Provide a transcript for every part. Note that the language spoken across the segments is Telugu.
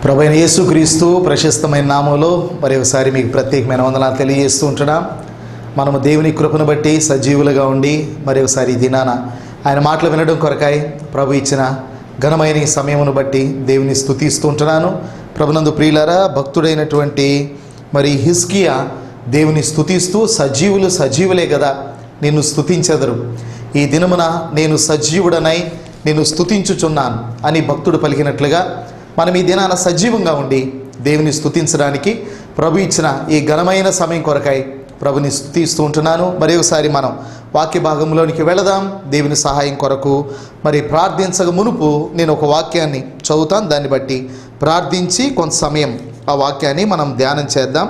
ప్రభువైన యేసుక్రీస్తు ప్రశస్తమైన నామంలో మరొకసారి మీకు ప్రత్యేకమైన వందనాలు తెలియజేస్తూ ఉంటున్నాం. మనము దేవుని కృపను బట్టి సజీవులుగా ఉండి మరొకసారి ఈ దినాన ఆయన మాటలు వినడం కొరకాయి ప్రభు ఇచ్చిన ఘనమైన ఈ సమయమును బట్టి దేవుని స్తుతిస్తూ ఉంటున్నాను. ప్రభునందు ప్రియులారా, భక్తుడైనటువంటి హిజ్కియా దేవుని స్తుతిస్తూ సజీవులు సజీవులే కదా నిన్ను స్తుతించెదరు, ఈ దినమున నేను సజీవుడనై నేను స్తుతించుచున్నాను అని భక్తుడు పలికినట్లుగా మనం ఈ దినాన సజీవంగా ఉండి దేవుని స్తుతించడానికి ప్రభు ఇచ్చిన ఈ ఘనమైన సమయం కొరకై ప్రభుని స్తుతిస్తూ ఉంటున్నాను. ఒకసారి మనం వాక్య భాగంలోనికి వెళదాం. దేవుని సహాయం కొరకు ప్రార్థించక మునుపు నేను ఒక వాక్యాన్ని చదువుతాను. దాన్ని బట్టి ప్రార్థించి కొంత సమయం ఆ వాక్యాన్ని మనం ధ్యానం చేద్దాం.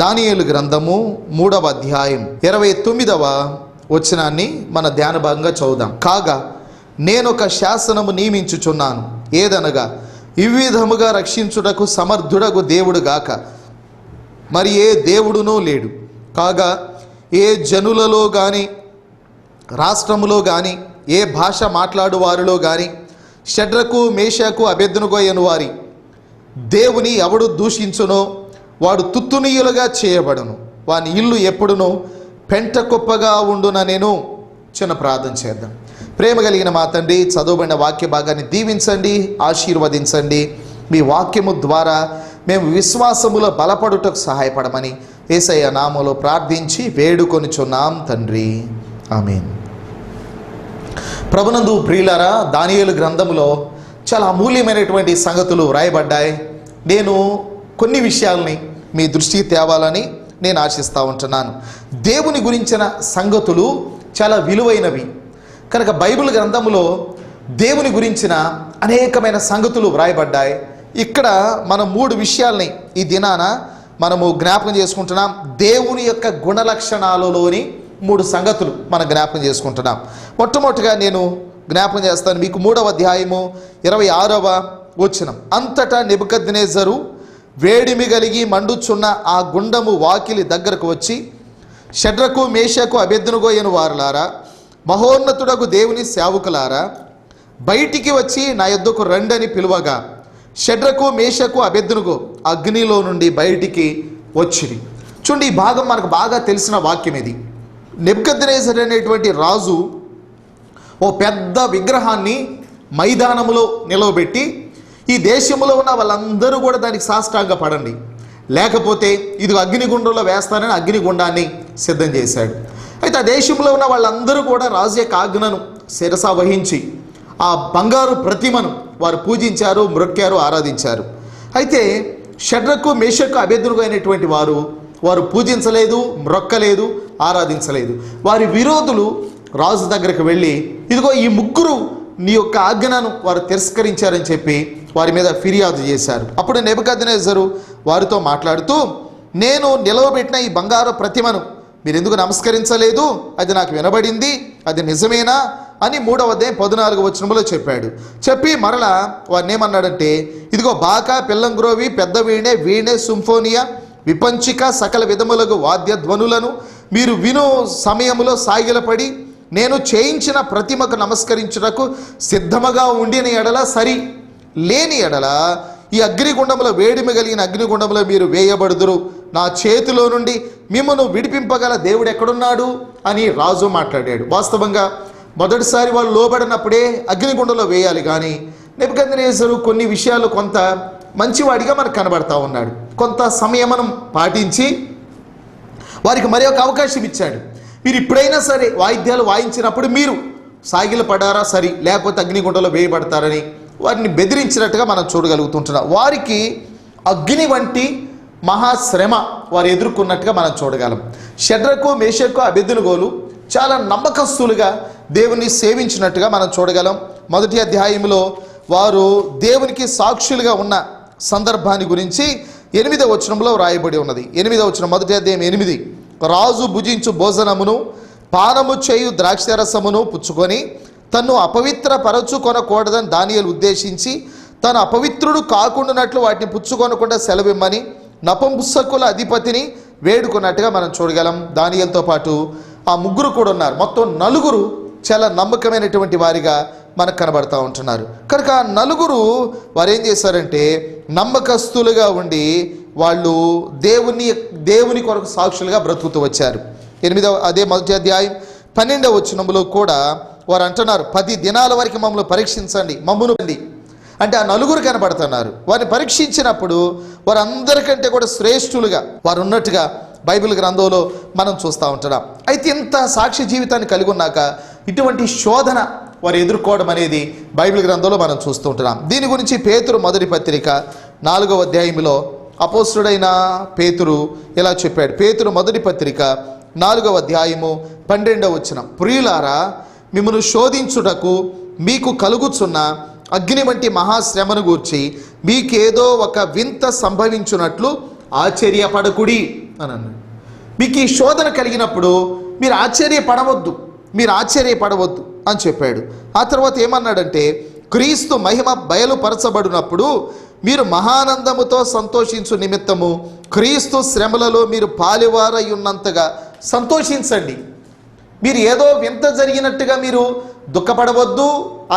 దానియేలు గ్రంథము 3వ అధ్యాయం 29వ వచనాన్ని మన ధ్యాన భాగంగా చదువుదాం. కాగా నేనొక శాసనము నియమించుచున్నాను, ఏదనగా ఈ విధముగా రక్షించుటకు సమర్థుడగు దేవుడు గాక మరి ఏ దేవుడునో లేడు. కాగా ఏ జనులలో కానీ రాష్ట్రములో కానీ ఏ భాష మాట్లాడు వారిలో కానీ షడ్రకు మేషకు అబేద్నెగో అను వారి దేవుని ఎవడు దూషించునో వాడు తుత్తునీయులుగా చేయబడును, వాని ఇల్లు ఎప్పుడునూ పెంట కుప్పగా ఉండున. నేను చిన్న ప్రార్థన చేద్దాం. ప్రేమ కలిగిన మా తండ్రి, చదవబడిన వాక్య భాగాన్ని దీవించండి, ఆశీర్వదించండి. మీ వాక్యము ద్వారా మేము విశ్వాసములో బలపడుటకు సహాయపడమని యేసయ్య నామములో ప్రార్థించి వేడుకొనుచున్నాం తండ్రి, ఆమేన్. ప్రభునందు ప్రియులారా, దానియేలు గ్రంథములో చాలా అమూల్యమైనటువంటి సంగతులు వ్రాయబడ్డాయి. నేను కొన్ని విషయాల్ని మీ దృష్టికి తేవాలని నేను ఆశిస్తూ ఉంటున్నాను. దేవుని గురించిన సంగతులు చాలా విలువైనవి కనుక బైబిల్ గ్రంథములో దేవుని గురించిన అనేకమైన సంగతులు వ్రాయబడ్డాయి. ఇక్కడ మనం 3 విషయాల్ని ఈ దినాన మనము జ్ఞాపకం చేసుకుంటున్నాం. దేవుని యొక్క గుణలక్షణాలలోని 3 సంగతులు మనం జ్ఞాపకం చేసుకుంటున్నాం. మొట్టమొదటిగా నేను జ్ఞాపకం చేస్తాను మీకు 3వ అధ్యాయము 26వ వచనం. అంతటా నెబుకద్నెజరు వేడిమి కలిగి మండుచున్న ఆ గుండము వాకిలి దగ్గరకు వచ్చి, షడ్రకు మేషకు అబేద్నెగో అను వారులారా, మహోన్నతుడకు దేవుని సేవకులారా, బయటికి వచ్చి నా యొద్దకు రండని పిలువగా షడ్రకు మేషకు అబేద్నెగో అగ్నిలో నుండి బయటికి వచ్చిరి. చూడండి, ఈ భాగం మనకు బాగా తెలిసిన వాక్యం ఇది. నెబుకద్నెజరు అనేటువంటి రాజు ఓ పెద్ద విగ్రహాన్ని మైదానములో నిలవబెట్టి, ఈ దేశంలో ఉన్న వాళ్ళందరూ కూడా దానికి సాష్టాంగ పడండి, లేకపోతే ఇది అగ్నిగుండంలో వేస్తానని అగ్నిగుండాన్ని సిద్ధం చేశాడు. అయితే ఆ దేశంలో ఉన్న వాళ్ళందరూ కూడా రాజు యొక్క ఆజ్ఞను శిరస వహించి ఆ బంగారు ప్రతిమను వారు పూజించారు, మ్రొక్కారు, ఆరాధించారు. అయితే షడ్రకు మేషకు అబేద్నెగో అయినటువంటి వారు పూజించలేదు, మ్రొక్కలేదు, ఆరాధించలేదు. వారి విరోధులు రాజు దగ్గరికి వెళ్ళి, ఇదిగో ఈ ముగ్గురు నీ యొక్క ఆజ్ఞను వారు తిరస్కరించారని చెప్పి వారి మీద ఫిర్యాదు చేశారు. అప్పుడు నెబుకద్నెజరు వారితో మాట్లాడుతూ, నేను నిలవబెట్టిన ఈ బంగారు ప్రతిమను మీరు ఎందుకు నమస్కరించలేదు? అది నాకు వినబడింది, అది నిజమేనా అని 3వ అధ్యాయం 14వ వచనంలో చెప్పాడు. చెప్పి మరలా వారిని ఏమన్నాడంటే, ఇదిగో బాకా, పిల్లంగ్రోవి, పెద్ద వీణె, వీణె, సింఫోనియా, విపంచిక, సకల విధములకు వాద్య ధ్వనులను మీరు విను సమయంలో సాగిలపడి నేను చేయించిన ప్రతిమకు నమస్కరించుటకు సిద్ధముగా ఉండిన ఎడల సరి, లేని ఎడల ఈ అగ్నిగుండంలో వేడిమి కలిగిన అగ్నిగుండంలో మీరు వేయబడుదురు. నా చేతిలో నుండి మిమ్మను విడిపింపగల దేవుడు ఎక్కడున్నాడు అని రాజు మాట్లాడాడు. వాస్తవంగా మొదటిసారి వాళ్ళు లోబడినప్పుడే అగ్నిగుండంలో వేయాలి, కానీ నెబుకద్నెజరు కొన్ని విషయాలు కొంత మంచివాడిగా మనకు కనబడతా ఉన్నాడు. కొంత సమయం మనం పాటించి వారికి మరి ఒక అవకాశం ఇచ్చాడు. మీరు ఇప్పుడైనా సరే వాయిద్యాలు వాయించినప్పుడు మీరు సాగిలపడారా సరి, లేకపోతే అగ్నిగుండంలో వేయబడతారని వారిని బెదిరించినట్టుగా మనం చూడగలుగుతుంటున్నాం. వారికి అగ్ని వంటి మహాశ్రమ వారు ఎదుర్కొన్నట్టుగా మనం చూడగలం. షడ్రకు మేషకు అబేద్నెగోలు చాలా నమ్మకస్తులుగా దేవుని సేవించినట్టుగా మనం చూడగలం. 1వ అధ్యాయంలో వారు దేవునికి సాక్షులుగా ఉన్న సందర్భాన్ని గురించి 8వ వచనంలో వ్రాయబడి ఉన్నది. 8వ వచనం, 1వ అధ్యాయం 8. రాజు భుజించు భోజనమును పానము చేయు ద్రాక్షరసమును పుచ్చుకొని తన్ను అపవిత్ర పరచుకొనకూడదని దానియేలు ఉద్దేశించి తను అపవిత్రుడు కాకుండానట్లు వాటిని పుచ్చుకొనకుండా సెలవిమ్మని నపుంసకుల అధిపతిని వేడుకున్నట్టుగా మనం చూడగలం. దానియేలుతో పాటు ఆ ముగ్గురు కూడా ఉన్నారు. మొత్తం 4 చాలా నమ్మకమైనటువంటి వారిగా మనకు కనబడతా ఉంటున్నారు. కనుక నలుగురు వారు ఏం చేశారంటే నమ్మకస్తులుగా ఉండి వాళ్ళు దేవుని కొరకు సాక్షులుగా బ్రతుకుతూ వచ్చారు. అదే మొదటి అధ్యాయం 12వ వచనంలో కూడా వారు అంటున్నారు, 10 దినాల వరకు మమ్మల్ని పరీక్షించండి, మమ్మును అంటే ఆ నలుగురు కనబడుతున్నారు. వారిని పరీక్షించినప్పుడు వారు అందరికంటే కూడా శ్రేష్ఠులుగా వారు ఉన్నట్టుగా బైబిల్ గ్రంథంలో మనం చూస్తూ ఉంటున్నాం. అయితే ఇంత సాక్షి జీవితాన్ని కలిగి ఉన్నాక ఇటువంటి శోధన వారు ఎదుర్కోవడం అనేది బైబిల్ గ్రంథంలో మనం చూస్తూ ఉంటున్నాం. దీని గురించి పేతురు మొదటి పత్రిక 4వ అధ్యాయంలో అపోస్తుడైన పేతురు ఇలా చెప్పాడు. పేతురు మొదటి పత్రిక 4వ అధ్యాయము 12వ వచనం, ప్రియులారా, మిమ్మల్ని శోధించుటకు మీకు కలుగుచున్న అగ్ని వంటి మహాశ్రమను గూర్చి మీకేదో ఒక వింత సంభవించున్నట్లు ఆశ్చర్యపడకుడి అని అన్నాడు. మీకు ఈ శోధన కలిగినప్పుడు మీరు ఆశ్చర్యపడవద్దు అని చెప్పాడు. ఆ తర్వాత ఏమన్నాడంటే, క్రీస్తు మహిమ బయలుపరచబడినప్పుడు మీరు మహానందముతో సంతోషించు నిమిత్తము క్రీస్తు శ్రమలలో మీరు పాలివారై ఉన్నంతగా సంతోషించండి. మీరు ఏదో వింత జరిగినట్టుగా మీరు దుఃఖపడవద్దు,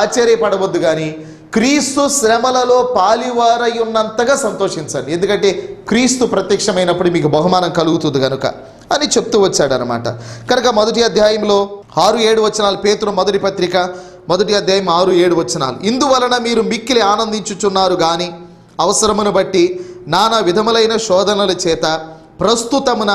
ఆశ్చర్యపడవద్దు, కానీ క్రీస్తు శ్రమలలో పాలివారై ఉన్నంతగా సంతోషించండి. ఎందుకంటే క్రీస్తు ప్రత్యక్షమైనప్పుడు మీకు బహుమానం కలుగుతుంది కనుక అని చెప్తూ వచ్చాడనమాట. కనుక మొదటి అధ్యాయంలో 6-7 వచనాలు, పేతురు మొదటి పత్రిక మొదటి అధ్యాయం 6-7 వచనాలు, ఇందువలన మీరు మిక్కిలి ఆనందించుచున్నారు కానీ అవసరమును బట్టి నానా విధములైన శోధనల చేత ప్రస్తుతమున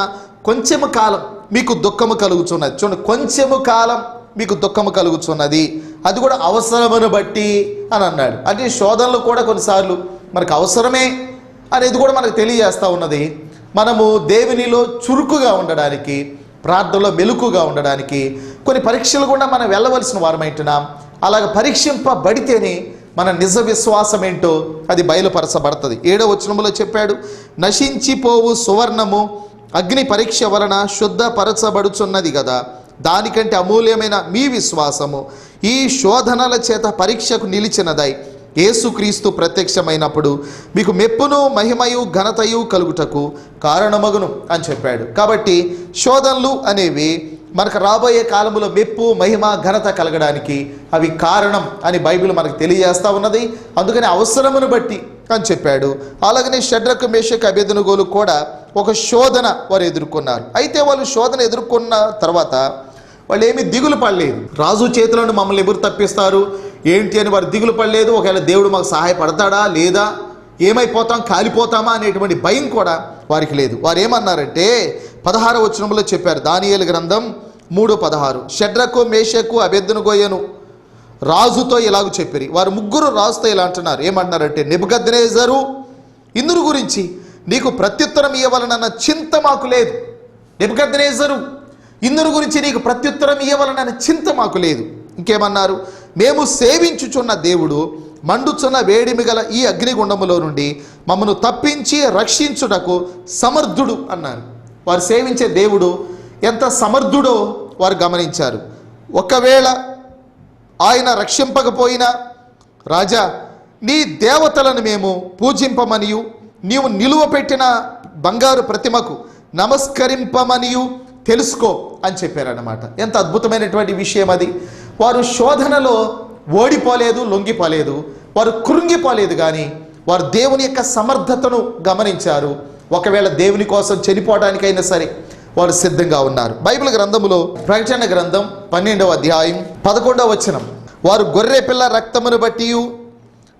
కొంచెము కాలం మీకు దుఃఖము కలుగుచున్నది. చూడండి, కొంచెము కాలం మీకు దుఃఖము కలుగుచున్నది, అది కూడా అవసరమును బట్టి అని అన్నాడు. అంటే శోధనలు కూడా కొన్నిసార్లు మనకు అవసరమే అనేది కూడా మనకు తెలియజేస్తూ ఉన్నది. మనము దేవునిలో చురుకుగా ఉండడానికి, ప్రార్థనలో మెలకుగా ఉండడానికి కొన్ని పరీక్షలు కూడా మనం వెళ్ళవలసిన వారమైంటున్నాం. అలాగ పరీక్షింపబడితేనే మన నిజ విశ్వాసం ఏంటో అది బయలుపరచబడుతుంది. 7వ వచనంలో చెప్పాడు, నశించిపోవు సువర్ణము అగ్ని పరీక్ష వలన శుద్ధపరచబడుచున్నది కదా, దానికంటే అమూల్యమైన మీ విశ్వాసము ఈ శోధనల చేత పరీక్షకు నిలిచినదై యేసుక్రీస్తు ప్రత్యక్షమైనప్పుడు మీకు మెప్పును మహిమయు ఘనతయు కలుగుటకు కారణమగును అని చెప్పాడు. కాబట్టి శోధనలు అనేవి మనకు రాబోయే కాలంలో మెప్పు, మహిమ, ఘనత కలగడానికి అవి కారణం అని బైబిల్ మనకు తెలియజేస్తూ ఉన్నది. అందుకని అవసరమును బట్టి అని చెప్పాడు. అలాగనే షడ్రకు, మేషకు, అబేద్నెగోలు కూడా ఒక శోధన వారు ఎదుర్కొన్నారు. అయితే వాళ్ళు శోధన ఎదుర్కొన్న తర్వాత వాళ్ళు ఏమీ దిగులు పడలేదు. రాజు చేతులను మమ్మల్ని ఎవరు తప్పిస్తారు ఏంటి అని వారు దిగులు పడలేదు. ఒకవేళ దేవుడు మాకు సహాయపడతాడా లేదా, ఏమైపోతాం, కాలిపోతామా అనేటువంటి భయం కూడా వారికి లేదు. వారు ఏమన్నారంటే 16వ వచనంలో చెప్పారు, దానియేలు గ్రంథం 3:16, షడ్రకు, మేషకు, అబేద్నెగోను రాజుతో ఇలాగ చెప్పిరి. వారు ముగ్గురు రాజుతో ఇలా అంటున్నారు. ఏమంటున్నారంటే, నెబుకద్నెజరు, ఇందును గురించి నీకు ప్రత్యుత్తరం ఇవ్వవలనన్న చింత మాకు లేదు. నెబుకద్నెజరు, ఇందును గురించి నీకు ప్రత్యుత్తరం ఇవ్వవలనన్న చింత మాకు లేదు. ఇంకేమన్నారు, మేము సేవించుచున్న దేవుడు మండుచున్న వేడిమి గల ఈ అగ్నిగుండములో నుండి మమ్మను తప్పించి రక్షించుటకు సమర్థుడు అన్నారు. వారు సేవించే దేవుడు ఎంత సమర్థుడో వారు గమనించారు. ఒకవేళ ఆయన రక్షింపకపోయినా, రాజా నీ దేవతలను మేము పూజింపమనియు నీవు నిలువ పెట్టిన బంగారు ప్రతిమకు నమస్కరింపమనియు తెలుసుకో అని చెప్పారన్నమాట. ఎంత అద్భుతమైనటువంటి విషయం అది. వారు శోధనలో ఓడిపోలేదు, లొంగిపోలేదు, వారు కృంగిపోలేదు, కానీ వారు దేవుని యొక్క సమర్థతను గమనించారు. ఒకవేళ దేవుని కోసం చనిపోవడానికైనా సరే వారు సిద్ధంగా ఉన్నారు. బైబిల్ గ్రంథములో ప్రకటన గ్రంథం 12వ అధ్యాయం 11వ వచనం, వారు గొర్రె పిల్ల రక్తమును బట్టి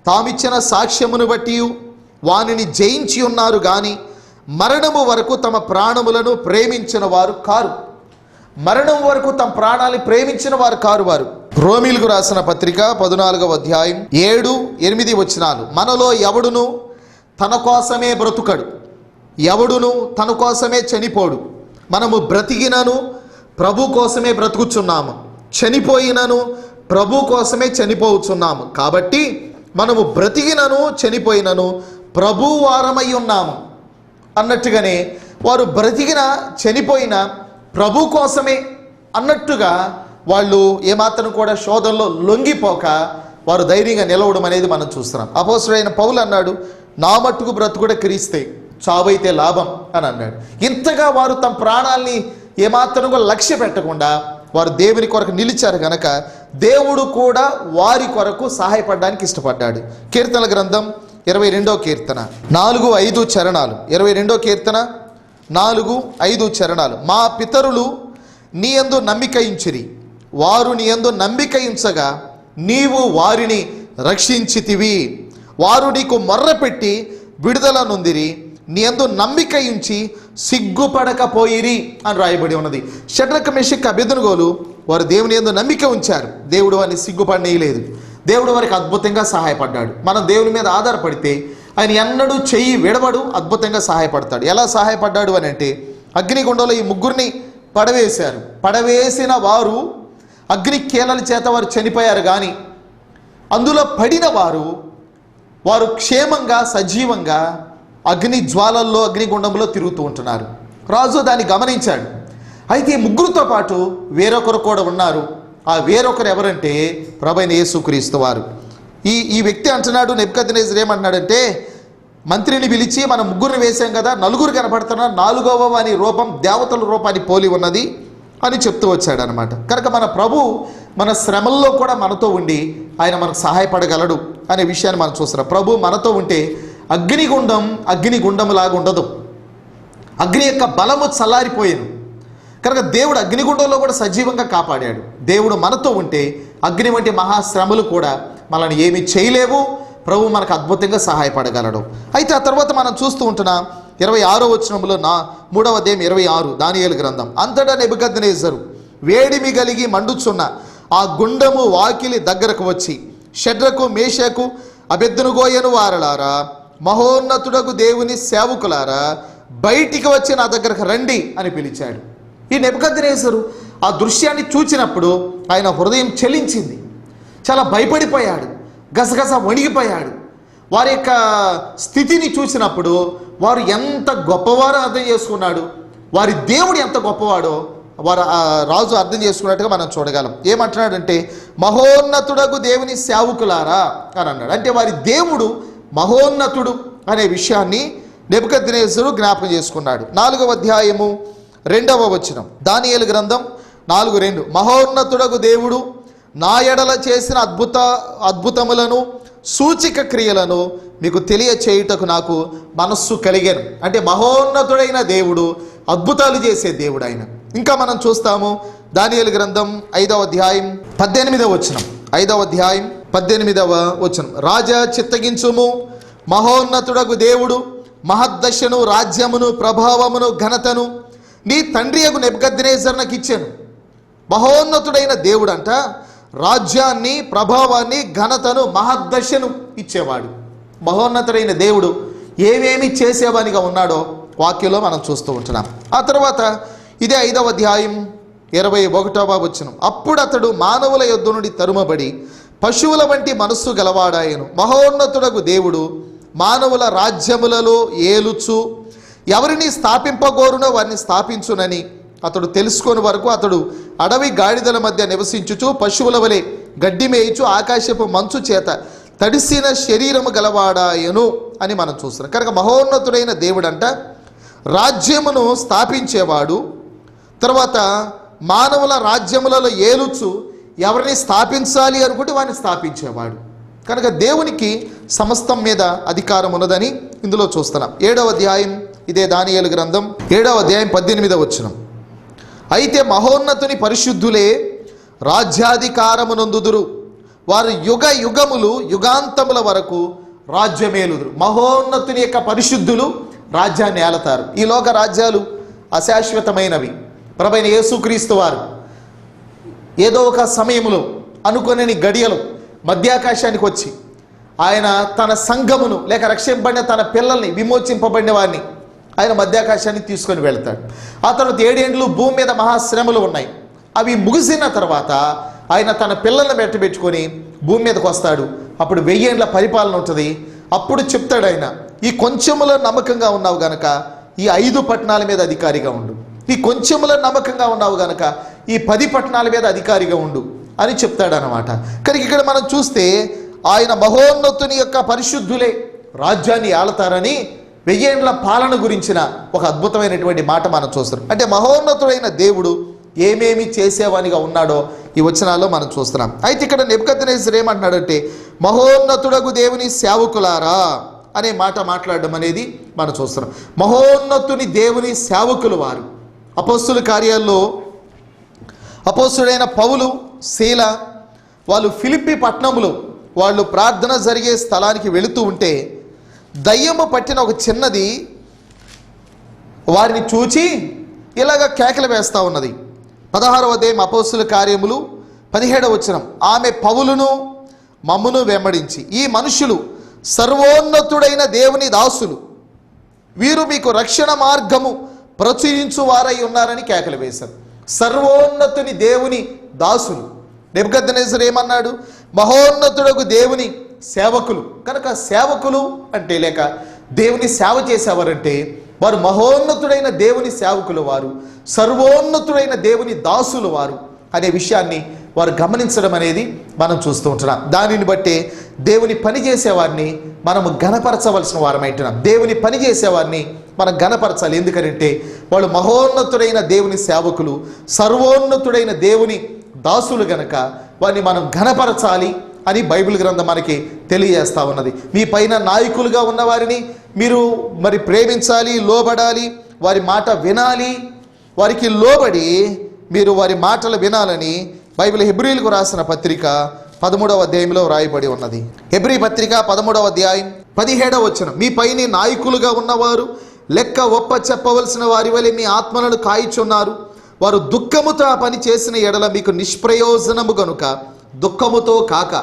తామిచ్చిన సాక్ష్యమును బట్టి వానిని జయించి ఉన్నారు కానీ మరణము వరకు తమ ప్రాణములను ప్రేమించిన వారు కారు. మరణం వరకు తమ ప్రాణాలను ప్రేమించిన వారు కారు. వారు రోమీలకు రాసిన పత్రిక 14వ అధ్యాయం 7-8 వచనాలు, మనలో ఎవడును తన కోసమే బ్రతుకడు, ఎవడును తన కోసమే చనిపోడు. మనము బ్రతికినను ప్రభు కోసమే బ్రతుకుచున్నాము, చనిపోయినను ప్రభు కోసమే చనిపోతున్నాము. కాబట్టి మనము బ్రతికినను చనిపోయినను ప్రభు వారమై ఉన్నాము అన్నట్టుగానే వారు బ్రతికిన చనిపోయిన ప్రభు కోసమే అన్నట్టుగా వాళ్ళు ఏమాత్రం కూడా శోధనలో లొంగిపోక వారు ధైర్యంగా నిలవడం అనేది మనం చూస్తున్నాం. అపోస్తలుడైన పౌలు అన్నాడు, నా మట్టుకు బ్రతుకుడే క్రీస్తే, చావైతే లాభం అని అన్నాడు. ఇంతగా వారు తమ ప్రాణాల్ని ఏమాత్రం కూడా లక్ష్య పెట్టకుండా వారు దేవుని కొరకు నిలిచారు కనుక దేవుడు కూడా వారి కొరకు సహాయపడడానికి ఇష్టపడ్డాడు. కీర్తనల గ్రంథం 22వ కీర్తన 4-5 చరణాలు. 22వ కీర్తన 4-5 చరణాలు. మా పితరులు నీ యందు నమ్మిక ఉంచిరి, వారు నీ యందు నమ్మిక ఉంచగా నీవు వారిని రక్షించితివి. వారు నీకు మొర్రపెట్టి విడుదల నొందిరి, నీ యందు నమ్మిక ఉంచి సిగ్గుపడకపోయిరి అని రాయబడి ఉన్నది. షడ్రక్ మెషక్ అబేద్నెగోలు వారు దేవుని యందు నమ్మిక ఉంచారు. దేవుడు వారిని సిగ్గుపడనీయలేదు. దేవుడు వారికి అద్భుతంగా సహాయపడ్డాడు. మనం దేవుని మీద ఆధారపడితే ఆయన ఎన్నడూ చెయ్యి విడవడు, అద్భుతంగా సహాయపడతాడు. ఎలా సహాయపడ్డాడు అని అంటే, అగ్నిగుండంలో ఈ ముగ్గురిని పడవేశారు. పడవేసిన వారు అగ్ని కీలల చేత వారు చనిపోయారు. కానీ అందులో పడిన వారు క్షేమంగా సజీవంగా అగ్ని జ్వాలల్లో అగ్నిగుండంలో తిరుగుతూ ఉంటున్నారు. రాజు దాన్ని గమనించాడు. అయితే ఈ ముగ్గురితో పాటు వేరొకరు కూడా ఉన్నారు. ఆ వేరొకరు ఎవరంటే ప్రభువైన యేసుక్రీస్తు వారు. ఈ వ్యక్తి అంటున్నాడు, నెబుకద్నెజర్ ఏమంటున్నాడంటే, మంత్రిని పిలిచి మనం ముగ్గురిని వేశాం కదా, నలుగురు కనపడుతున్నారు, 4వ వాని రూపం దేవతల రూపాన్ని పోలి ఉన్నది అని చెప్తూ వచ్చాడు అనమాట. కనుక మన ప్రభు మన శ్రమల్లో కూడా మనతో ఉండి ఆయన మనకు సహాయపడగలడు అనే విషయాన్ని మనం చూస్తున్నాం. ప్రభు మనతో ఉంటే అగ్నిగుండంలాగా ఉండదు. అగ్ని యొక్క బలము చల్లారిపోయాను కనుక దేవుడు అగ్నిగుండంలో కూడా సజీవంగా కాపాడాడు. దేవుడు మనతో ఉంటే అగ్ని వంటి మహాశ్రమలు కూడా మనల్ని ఏమీ చేయలేవు. ప్రభు మనకు అద్భుతంగా సహాయపడగలడు. అయితే ఆ తర్వాత మనం చూస్తూ ఉంటున్నాం 26వ వచనంలో 3వ అధ్యాయం 26 దానియేలు గ్రంథం. అంతటా నెబుకద్నెజరు వేడిమి కలిగి మండుచున్న ఆ గుండము వాకిలి దగ్గరకు వచ్చి, షడ్రకు మేషకు అబేద్నెగోయను వారలారా, మహోన్నతుడకు దేవుని సేవకులారా, బయటికి వచ్చి నా దగ్గరకు రండి అని పిలిచాడు. ఈ నెబుకద్నెజరు ఆ దృశ్యాన్ని చూచినప్పుడు ఆయన హృదయం చలించింది. చాలా భయపడిపోయాడు, గసగస వణిగిపోయాడు. వారి యొక్క స్థితిని చూసినప్పుడు వారు ఎంత గొప్పవారో అర్థం చేసుకున్నాడు. వారి దేవుడు ఎంత గొప్పవాడో రాజు అర్థం చేసుకున్నట్టుగా మనం చూడగలం. ఏమంటున్నాడంటే, మహోన్నతుడకు దేవుని సేవకులారా అని అన్నాడు. అంటే వారి దేవుడు మహోన్నతుడు అనే విషయాన్ని నెబుకద్నెజరు జ్ఞాపకం చేసుకున్నాడు. 4వ అధ్యాయము 2వ వచనం దానియేలు గ్రంథం 4:2 మహోన్నతుడకు దేవుడు నా ఎడల చేసిన అద్భుతములను సూచిక క్రియలను మీకు తెలియచేయుటకు నాకు మనస్సు కలిగాను. అంటే మహోన్నతుడైన దేవుడు, అద్భుతాలు చేసే దేవుడు ఆయన. ఇంకా మనం చూస్తాము దానియేలు గ్రంథం 5వ అధ్యాయం 18వ వచనం. 5వ అధ్యాయం 18వ వచనం రాజా చిత్తగించుము, మహోన్నతుడకు దేవుడు మహద్దశను, రాజ్యమును, ప్రభావమును, ఘనతను నీ తండ్రియగు నెబుకద్నెజరు నాకు ఇచ్చాను. మహోన్నతుడైన దేవుడు అంట రాజ్యాన్ని, ప్రభావాన్ని, ఘనతను, మహద్దశను ఇచ్చేవాడు. మహోన్నతుడైన దేవుడు ఏమేమి చేసేవానిగా ఉన్నాడో వాక్యంలో మనం చూస్తూ ఉంటున్నాం. ఆ తర్వాత ఇదే 5వ అధ్యాయం 21వ వచనం అప్పుడు అతడు మానవుల యొద్ద నుండి తరుమబడి పశువుల వంటి మనస్సు గలవాడాయను. మహోన్నతుడకు దేవుడు మానవుల రాజ్యములలో ఏలుచు ఎవరిని స్థాపింపగోరునో వారిని స్థాపించునని అతడు తెలుసుకొని వరకు అతడు అడవి గాడిదల మధ్య నివసించుచు పశువుల వలె గడ్డి మేయిచు ఆకాశపు మంచు చేత తడిసిన శరీరము గలవాడాయను అని మనం చూస్తున్నాం. కనుక మహోన్నతుడైన దేవుడంట రాజ్యమును స్థాపించేవాడు, తర్వాత మానవుల రాజ్యములలో ఏలుచు ఎవరిని స్థాపించాలి అనుకుంటే వారిని స్థాపించేవాడు. కనుక దేవునికి సమస్తం మీద అధికారం ఉన్నదని ఇందులో చూస్తున్నాం. 7వ అధ్యాయం ఇదే దానియేలు గ్రంథం 7వ అధ్యాయం 18వ వచనం అయితే మహోన్నతుని పరిశుద్ధులే రాజ్యాధికారమునందుదురు, వారు యుగ యుగములు యుగాంతముల వరకు రాజ్యమేలుదురు. మహోన్నతుని యొక్క పరిశుద్ధులు రాజ్యాన్ని ఏలతారు. ఈ లోక రాజ్యాలు అశాశ్వతమైనవి. ప్రభువైన యేసుక్రీస్తు వారు ఏదో ఒక సమయంలో అనుకునే గడియలు మధ్యాకాశానికి వచ్చి ఆయన తన సంఘమును లేక రక్షింపబడిన తన పిల్లల్ని, విమోచింపబడిన వారిని ఆయన మధ్యాకాశానికి తీసుకొని వెళ్తాడు. ఆ తర్వాత 7 ఏండ్లు భూమి మీద మహాశ్రమలు ఉన్నాయి. అవి ముగిసిన తర్వాత ఆయన తన పిల్లల్ని పెట్టుకొని భూమి మీదకి వస్తాడు. అప్పుడు 1000 ఏండ్ల పరిపాలన ఉంటుంది. అప్పుడు చెప్తాడు ఆయన, ఈ కొంచెములో నమ్మకంగా ఉన్నావు గనక ఈ 5 పట్టణాల మీద అధికారిగా ఉండు, ఈ కొంచెములో నమ్మకంగా ఉన్నావు గనక ఈ 10 పట్టణాల మీద అధికారిగా ఉండు అని చెప్తాడనమాట. కానీ ఇక్కడ మనం చూస్తే ఆయన మహోన్నతుని యొక్క పరిశుద్ధులే రాజ్యాన్ని ఆళతారని 1000 ఏండ్ల పాలన గురించిన ఒక అద్భుతమైనటువంటి మాట మనం చూస్తున్నాం. అంటే మహోన్నతుడైన దేవుడు ఏమేమి చేసేవానిగా ఉన్నాడో ఈ వచనాల్లో మనం చూస్తున్నాం. అయితే ఇక్కడ నెబుకద్నెజరు ఏమంటున్నాడంటే మహోన్నతుడగు దేవుని సేవకులారా అనే మాట మాట్లాడడం అనేది మనం చూస్తున్నాం. మహోన్నతుని దేవుని సేవకులు వారు. అపోస్తుల కార్యాల్లో అపోస్తుడైన పౌలు, శీల వాళ్ళు ఫిలిప్పి పట్టణంలో వాళ్ళు ప్రార్థన జరిగే స్థలానికి వెళుతూ ఉంటే దయ్యము పట్టిన ఒక చిన్నది వారిని చూచి ఇలాగ కేకలు వేస్తూ ఉన్నది. 16వ అధ్యాయం అపోస్తుల కార్యములు 17వ వచనం. ఆమె పౌలును మమ్మును వెంబడించి ఈ మనుషులు సర్వోన్నతుడైన దేవుని దాసులు, వీరు మీకు రక్షణ మార్గము ప్రచురించు వారై ఉన్నారని కేకలు వేశారు. సర్వోన్నతుని దేవుని దాసులు. నెబుకద్నెజరు ఏమన్నాడు? మహోన్నతుడకు దేవుని సేవకులు. కనుక సేవకులు అంటే లేక దేవుని సేవ చేసేవారంటే వారు మహోన్నతుడైన దేవుని సేవకులు వారు, సర్వోన్నతుడైన దేవుని దాసులు వారు అనే విషయాన్ని వారు గమనించడం అనేది మనం చూస్తూ ఉంటున్నాం. దానిని బట్టే దేవుని పని చేసేవారిని మనము ఘనపరచవలసిన వారమైంటున్నాం. దేవుని పని చేసేవారిని మనం ఘనపరచాలి. ఎందుకంటే వాళ్ళు మహోన్నతుడైన దేవుని సేవకులు, సర్వోన్నతుడైన దేవుని దాసులు గనక వారిని మనం ఘనపరచాలి అని బైబిల్ గ్రంథం మనకి తెలియజేస్తూ ఉన్నది. మీ పైన నాయకులుగా ఉన్నవారిని మీరు మరి ప్రేమించాలి, లోబడాలి, వారి మాట వినాలి, వారికి లోబడి మీరు వారి మాటలు వినాలని బైబిల్ హెబ్రీలకు రాసిన పత్రిక 13వ అధ్యాయంలో వ్రాయబడి ఉన్నది. హెబ్రీ పత్రిక 13వ అధ్యాయం 17వ వచనం. మీ పైన నాయకులుగా ఉన్నవారు లెక్క ఒప్ప చెప్పవలసిన వారి వలె మీ ఆత్మలను కాయిచున్నారు. వారు దుఃఖముతో ఆ పని చేసిన ఎడల మీకు నిష్ప్రయోజనము గనుక దుఃఖముతో కాక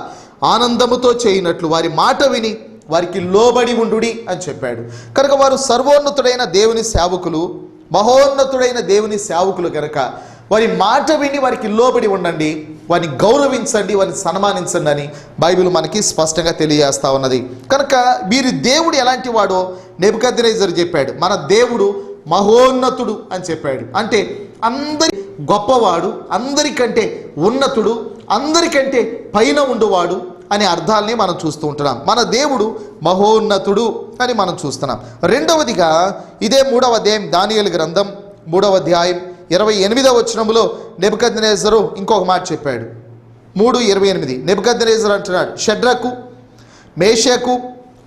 ఆనందముతో చేయనట్లు వారి మాట విని వారికి లోబడి ఉండుడి అని చెప్పాడు. కనుక వారు సర్వోన్నతుడైన దేవుని సేవకులు, మహోన్నతుడైన దేవుని సేవకులు కనుక వారి మాట విని వారికి లోబడి ఉండండి, వారిని గౌరవించండి, వారిని సన్మానించండి అని బైబిల్ మనకి స్పష్టంగా తెలియజేస్తా ఉన్నది. కనుక వీరి దేవుడు ఎలాంటి వాడో నెబుకద్నెజరు చెప్పాడు. మన దేవుడు మహోన్నతుడు అని చెప్పాడు. అంటే అందరి గొప్పవాడు, అందరికంటే ఉన్నతుడు, అందరికంటే పైన ఉండువాడు అనే అర్థాలని మనం చూస్తూ ఉంటున్నాం. మన దేవుడు మహోన్నతుడు అని మనం చూస్తున్నాం. రెండవదిగా ఇదే 3వ అధ్యాయం దానియేలు గ్రంథం 3వ అధ్యాయం 28వ వచనంలో నెబుకద్నెజరు ఇంకొక మాట చెప్పాడు. 3:28 నెబుకద్నెజరు అంటున్నాడు, షడ్రకు, మేషకు,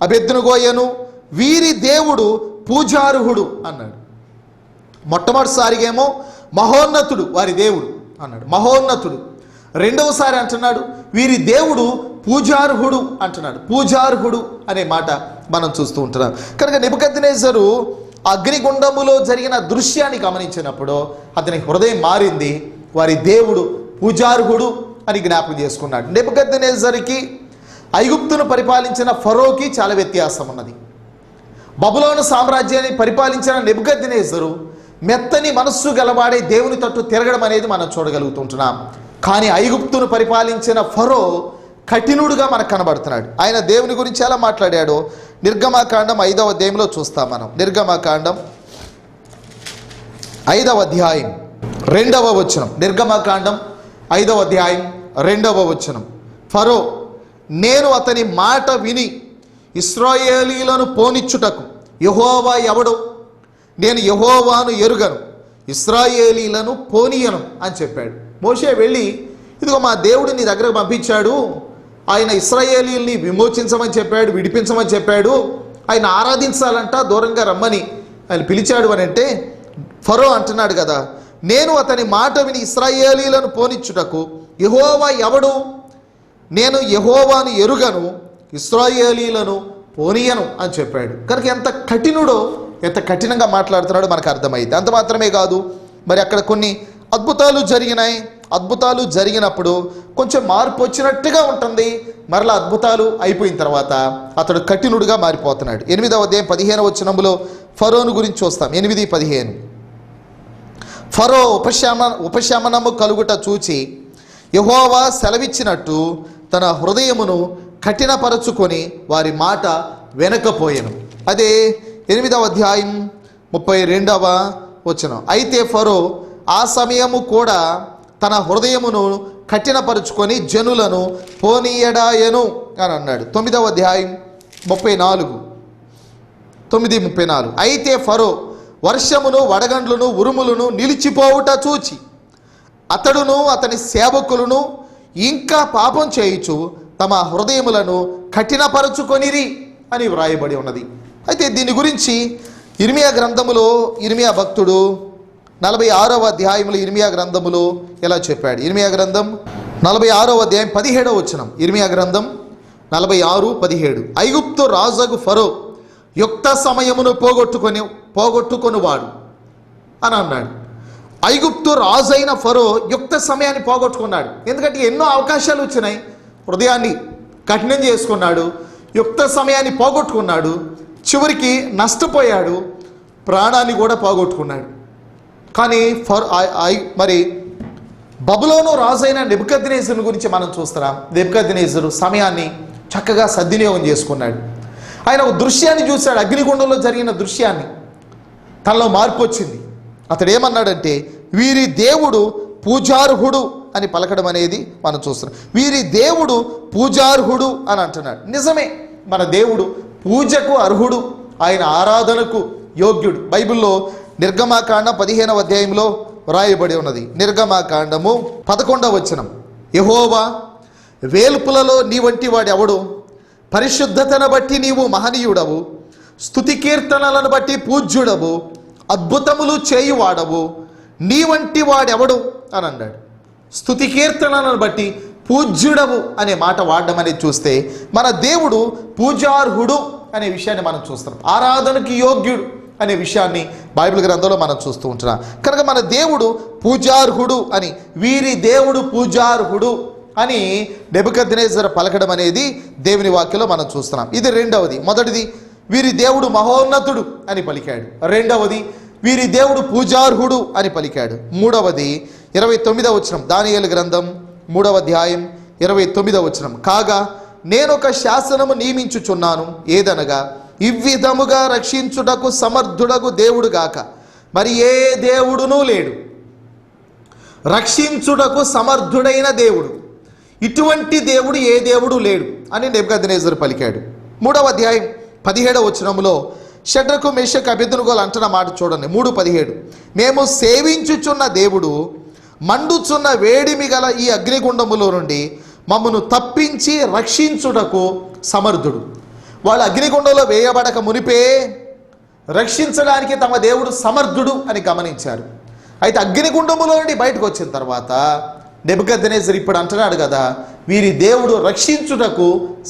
అబేద్నెగోయను వీరి దేవుడు పూజార్హుడు అన్నాడు. మొట్టమొదటిసారిగా ఏమో మహోన్నతుడు వారి దేవుడు అన్నాడు, మహోన్నతుడు. రెండవసారి అంటున్నాడు వీరి దేవుడు పూజార్హుడు అంటున్నాడు. పూజార్హుడు అనే మాట మనం చూస్తూ ఉంటున్నాం. కనుక నెబుకద్నెజరు అగ్నిగుండములో జరిగిన దృశ్యాన్ని గమనించినప్పుడు అతని హృదయం మారింది. వారి దేవుడు పూజార్హుడు అని జ్ఞాపకం చేసుకున్నాడు. నెబుకద్నెజరుకి ఐగుప్తును పరిపాలించిన ఫరోకి చాలా వ్యత్యాసం ఉన్నది. బబులోను సామ్రాజ్యాన్ని పరిపాలించిన నెబుకద్నెజరు మెత్తని మనస్సు గలవాడే దేవుని తట్టు తిరగడం అనేది మనం చూడగలుగుతుంటున్నాం. కానీ ఐగుప్తును పరిపాలించిన ఫరో కఠినుడుగా మనకు కనబడుతున్నాడు. ఆయన దేవుని గురించి ఎలా మాట్లాడాడో నిర్గమాకాండం 5వ అధ్యాయంలో చూస్తాం మనం. నిర్గమాకాండం 5వ అధ్యాయం 2వ వచనం. నిర్గమాకాండం 5వ అధ్యాయం 2వ వచనం. ఫరో నేను అతని మాట విని ఇశ్రాయేలీలను పోనిచ్చుటకు యెహోవా ఎవడు? నేను యెహోవాను ఎరుగను, ఇశ్రాయేలీలను పోనీయను అని చెప్పాడు. మోషే వెళ్ళి ఇదిగో మా దేవుడు నీ దగ్గరకు పంపించాడు, ఆయన ఇశ్రాయేలీల్ని విమోచించమని చెప్పాడు, విడిపించమని చెప్పాడు, ఆయన ఆరాధించాలంట, దూరంగా రమ్మని ఆయన పిలిచాడు అని అంటే ఫరో అంటున్నాడు కదా, నేను అతని మాట విని ఇశ్రాయేలీలను పోనిచ్చుటకు యెహోవా ఎవడు? నేను యెహోవాను ఎరుగను, ఇశ్రాయేలీలను పోనీయను అని చెప్పాడు. కనుక ఎంత కఠినుడో, ఎంత కఠినంగా మాట్లాడుతున్నాడో మనకు అర్థమైంది. అంత మాత్రమే కాదు, మరి అక్కడ కొన్ని అద్భుతాలు జరిగినాయి. అద్భుతాలు జరిగినప్పుడు కొంచెం మార్పు వచ్చినట్టుగా ఉంటుంది, మరలా అద్భుతాలు అయిపోయిన తర్వాత అతడు కఠినుడుగా మారిపోతున్నాడు. 8వ అధ్యాయం 15వ వచనంలో ఫరోను గురించి చూస్తాం. 8:15 ఫరో ఉపశమనము కలుగుట చూచి యెహోవా సెలవిచ్చినట్టు తన హృదయమును కఠినపరచుకొని వారి మాట వెనకపోయెను. అదే 8వ అధ్యాయం 32వ వచనం. అయితే ఫరో ఆ సమయము కూడా తన హృదయమును కఠినపరుచుకొని జనులను పోనీయడాయను అని అన్నాడు. 9వ అధ్యాయం 34. అయితే ఫరో వర్షమును, వడగండ్లను, ఉరుములను నిలిచిపోవుట చూచి అతడును అతని సేవకులను ఇంకా పాపం చేయుచు తమ హృదయములను కఠినపరచుకొనిరి అని వ్రాయబడి ఉన్నది. అయితే దీని గురించి ఇర్మియా గ్రంథములో ఇర్మియా భక్తుడు 46వ అధ్యాయములో ఇర్మియా గ్రంథములో ఎలా చెప్పాడు. ఇర్మియా గ్రంథం 46వ అధ్యాయం 17వ వచనం. ఇర్మియా గ్రంథం 46:17. ఐగుప్తు రాజగు ఫరో యుక్త సమయమును పోగొట్టుకొనివాడు అని అన్నాడు. ఐగుప్తు రాజైన ఫరో యుక్త సమయాన్ని పోగొట్టుకున్నాడు. ఎందుకంటే ఎన్నో అవకాశాలు వచ్చినాయి, హృదయాన్ని కఠినం చేసుకున్నాడు, యుక్త సమయాన్ని పోగొట్టుకున్నాడు, చివరికి నష్టపోయాడు, ప్రాణాన్ని కూడా పోగొట్టుకున్నాడు. కానీ మరి బబులోను రాజైన నెబుకద్నెజరు గురించి మనం చూస్తున్నాం. నెబుకద్నెజరు సమయాన్ని చక్కగా సద్వినియోగం చేసుకున్నాడు. ఆయన ఒక దృశ్యాన్ని చూశాడు, అగ్నిగుండంలో జరిగిన దృశ్యాన్ని. తనలో మార్పు వచ్చింది. అతడు ఏమన్నాడంటే, వీరి దేవుడు పూజార్హుడు అని పలకడం అనేది మనం చూస్తున్నాం. వీరి దేవుడు పూజార్హుడు అని అంటున్నాడు. నిజమే, మన దేవుడు పూజకు అర్హుడు, ఆయన ఆరాధనకు యోగ్యుడు. బైబిల్లో నిర్గమాకాండ 15వ అధ్యాయంలో వ్రాయబడి ఉన్నది. నిర్గమాకాండము 11వ వచనం. యెహోవా వేల్పులలో నీ వంటి వాడెవడు? పరిశుద్ధతను బట్టి నీవు మహనీయుడవు, స్తుతి కీర్తనలను బట్టి పూజ్యుడవు, అద్భుతములు చేయువాడవు, నీ వంటి వాడెవడు అని అన్నాడు. స్తుతి కీర్తనలను బట్టి పూజ్యుడవు అనే మాట వాడడం అనేది చూస్తే మన దేవుడు పూజార్హుడు అనే విషయాన్ని మనం చూస్తున్నాం. ఆరాధనకి యోగ్యుడు అనే విషయాన్ని బైబిల్ గ్రంథంలో మనం చూస్తూ ఉంటున్నాం. కనుక మన దేవుడు పూజార్హుడు అని, వీరి దేవుడు పూజార్హుడు అని నెబుకద్నెజరు పలకడం అనేది దేవుని వాక్యంలో మనం చూస్తున్నాం. ఇది రెండవది. మొదటిది వీరి దేవుడు మహోన్నతుడు అని పలికాడు. రెండవది వీరి దేవుడు పూజార్హుడు అని పలికాడు. మూడవది 29వ వచనం. దానియేలు గ్రంథం 3వ అధ్యాయం 29వ వచనం. కాగా నేనొక శాసనము నియమించుచున్నాను, ఏదనగా ఇవ్విధముగా రక్షించుటకు సమర్థుడగు దేవుడు గాక మరి ఏ దేవుడునూ లేడు. రక్షించుటకు సమర్థుడైన దేవుడు, ఇటువంటి దేవుడు ఏ దేవుడు లేడు అని నెబుకద్నెజరు పలికాడు. 3వ అధ్యాయం 17వ వచనంలో షడ్రకు మేషకు అబేద్నెగోలు అంటున్న మాట చూడండి. 3:17. మేము సేవించుచున్న దేవుడు మండుచున్న వేడిమి గల ఈ అగ్నిగుండములో నుండి మమ్మను తప్పించి రక్షించుటకు సమర్థుడు. వాళ్ళు అగ్నిగుండంలో వేయబడక మునిపే రక్షించడానికి తమ దేవుడు సమర్థుడు అని గమనించారు. అయితే అగ్నిగుండములో నుండి బయటకు వచ్చిన తర్వాత నెబుకద్నెజరు ఇప్పుడు అంటున్నాడు కదా, వీరి దేవుడు రక్షించుటకు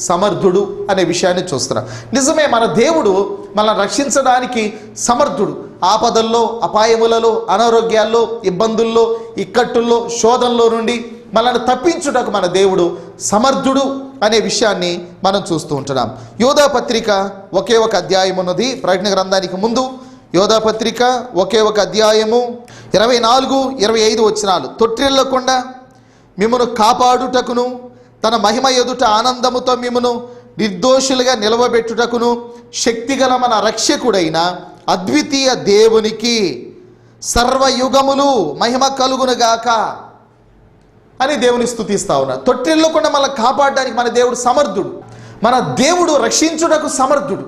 సమర్థుడు అనే విషయాన్ని చూస్తున్నాం. నిజమే, మన దేవుడు మనల్ని రక్షించడానికి సమర్థుడు. ఆపదల్లో, అపాయములలో, అనారోగ్యాల్లో, ఇబ్బందుల్లో, ఇక్కట్టుల్లో, శోధనలో నుండి మనల్ని తప్పించుటకు మన దేవుడు సమర్థుడు అనే విషయాన్ని మనం చూస్తూ ఉంటున్నాం. యోధా పత్రిక ఒకే ఒక అధ్యాయం ఉన్నది. ప్రకటన గ్రంథానికి ముందు యోధా పత్రిక ఒకే ఒక అధ్యాయము 24-25 వచనాలు. తొట్టిల్లకుండా మిమ్మను కాపాడుటకును తన మహిమ ఎదుట ఆనందముతో మిమ్మను నిర్దోషులుగా నిలవబెట్టుటకును శక్తిగల మన రక్షకుడైన అద్వితీయ దేవునికి సర్వయుగములు మహిమ కలుగునుగాక అని దేవుని స్తుతిస్తా ఉన్నారు. తొట్టిల్లకుండా మనల్ని కాపాడడానికి మన దేవుడు సమర్థుడు. మన దేవుడు రక్షించుటకు సమర్థుడు.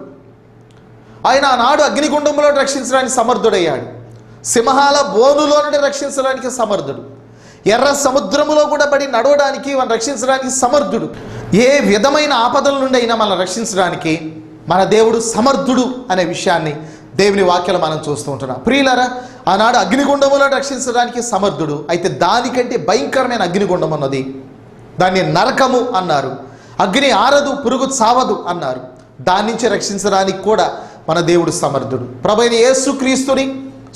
ఆయన ఆనాడు అగ్నిగుండంలో రక్షించడానికి సమర్థుడయ్యాడు. సింహాల బోనులో నుండి రక్షించడానికి సమర్థుడు. ఎర్ర సముద్రములో కూడా పడి నడవడానికి మనం రక్షించడానికి సమర్థుడు. ఏ విధమైన ఆపదల నుండి అయినా మనం రక్షించడానికి మన దేవుడు సమర్థుడు అనే విషయాన్ని దేవుని వాక్యాలు మనం చూస్తూ ఉంటున్నాం. ప్రియులారా, ఆనాడు అగ్నిగుండములో రక్షించడానికి సమర్థుడు. అయితే దానికంటే భయంకరమైన అగ్నిగుండం ఉన్నది. దాన్ని నరకము అన్నారు. అగ్ని ఆరదు, పురుగు చావదు అన్నారు. దాని నుంచి రక్షించడానికి కూడా మన దేవుడు సమర్థుడు. ప్రభువైన యేసుక్రీస్తుని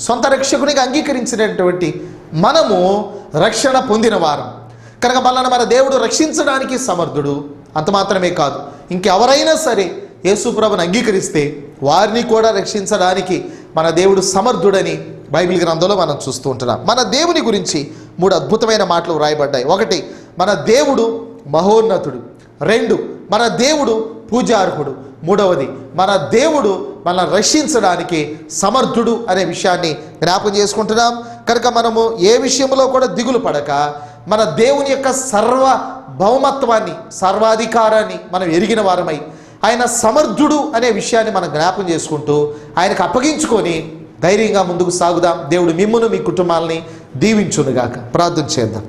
సొంత రక్షకునిగా అంగీకరించినటువంటి మనము రక్షణ పొందిన వారం కనుక మనల్ని మన దేవుడు రక్షించడానికి సమర్థుడు. అంత మాత్రమే కాదు, ఇంకెవరైనా సరే యేసు ప్రభువుని అంగీకరిస్తే వారిని కూడా రక్షించడానికి మన దేవుడు సమర్థుడని బైబిల్ గ్రంథంలో మనం చూస్తూ ఉంటున్నాం. మన దేవుని గురించి 3 అద్భుతమైన మాటలు వ్రాయబడ్డాయి. 1, మన దేవుడు మహోన్నతుడు. 2, మన దేవుడు పూజార్హుడు. 3వది, మన దేవుడు మనల్ని రక్షించడానికి సమర్థుడు అనే విషయాన్ని జ్ఞాపకం చేసుకుంటున్నాం. కనుక మనము ఏ విషయంలో కూడా దిగులు పడక మన దేవుని యొక్క సర్వభౌమత్వాన్ని, సర్వాధికారాన్ని మనం ఎరిగిన వారమై ఆయన సమర్థుడు అనే విషయాన్ని మనం జ్ఞాపకం చేసుకుంటూ ఆయనకు అప్పగించుకొని ధైర్యంగా ముందుకు సాగుదాం. దేవుడు మిమ్మును, మీ కుటుంబాలని దీవించునుగాక. ప్రార్థన చేద్దాం.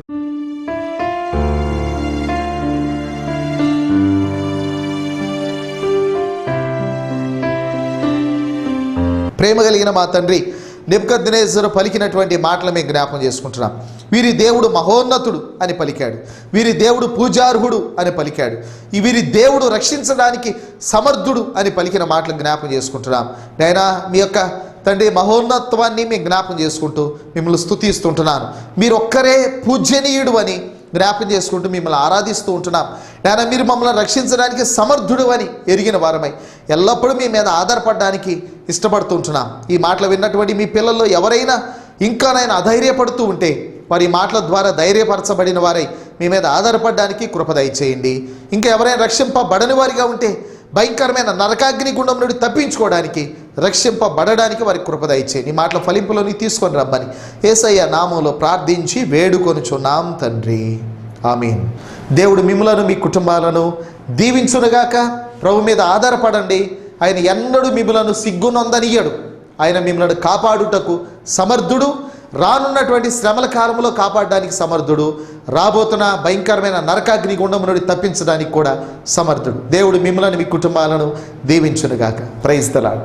ప్రేమ కలిగిన మా తండ్రి, నెబుకద్నెజరు పలికినటువంటి మాటలు మేము జ్ఞాపకం చేసుకుంటున్నాం. వీరి దేవుడు మహోన్నతుడు అని పలికాడు, వీరి దేవుడు పూజార్హుడు అని పలికాడు, వీరి దేవుడు రక్షించడానికి సమర్థుడు అని పలికిన మాటలు జ్ఞాపకం చేసుకుంటున్నాం. నాయనా, మీ యొక్క తండ్రి మహోన్నత్వాన్ని మేము జ్ఞాపకం చేసుకుంటూ మిమ్మల్ని స్తుతిస్తుంటున్నాను. మీరు ఒక్కరే పూజనీయుడు అని జ్ఞాపకం చేసుకుంటూ మిమ్మల్ని ఆరాధిస్తూ ఉంటున్నాం. నాయనా, మీరు మమ్మల్ని రక్షించడానికి సమర్థుడు అని ఎరిగిన వారమై ఎల్లప్పుడూ మీ మీద ఆధారపడడానికి ఇష్టపడుతూ ఉంటున్నాం. ఈ మాటలు విన్నటువంటి మీ పిల్లల్లో ఎవరైనా ఇంకానైనా అధైర్యపడుతూ ఉంటే వారి మాటల ద్వారా ధైర్యపరచబడిన వారై మీ మీద ఆధారపడడానికి కృప దయచేయండి. ఇంకా ఎవరైనా రక్షింపబడని వారిగా ఉంటే భయంకరమైన నరకాగ్ని గుండం నుండి తప్పించుకోవడానికి, రక్షింపబడడానికి వారికి కృప దయచేయండి. ఈ మాటల ఫలింపులోని తీసుకొని రమ్మని యేసయ్య నామంలో ప్రార్థించి వేడుకొనుచున్నాం తండ్రి, ఆమేన్. దేవుడు మిమ్ములను మీ కుటుంబాలను దీవించునుగాక. ప్రభు మీద ఆధారపడండి. ఆయన ఎన్నడూ మిమ్ములను సిగ్గునొందనియ్యడు. ఆయన మిమ్మల్ని కాపాడుటకు సమర్థుడు. రానున్నటువంటి శ్రమల కాలంలో కాపాడడానికి సమర్థుడు. రాబోతున్న భయంకరమైన నరకాగ్ని గుండం నుండి తప్పించడానికి కూడా సమర్థుడు. దేవుడు మిమ్మల్ని మీ కుటుంబాలను దీవించునుగాక. Praise the lord.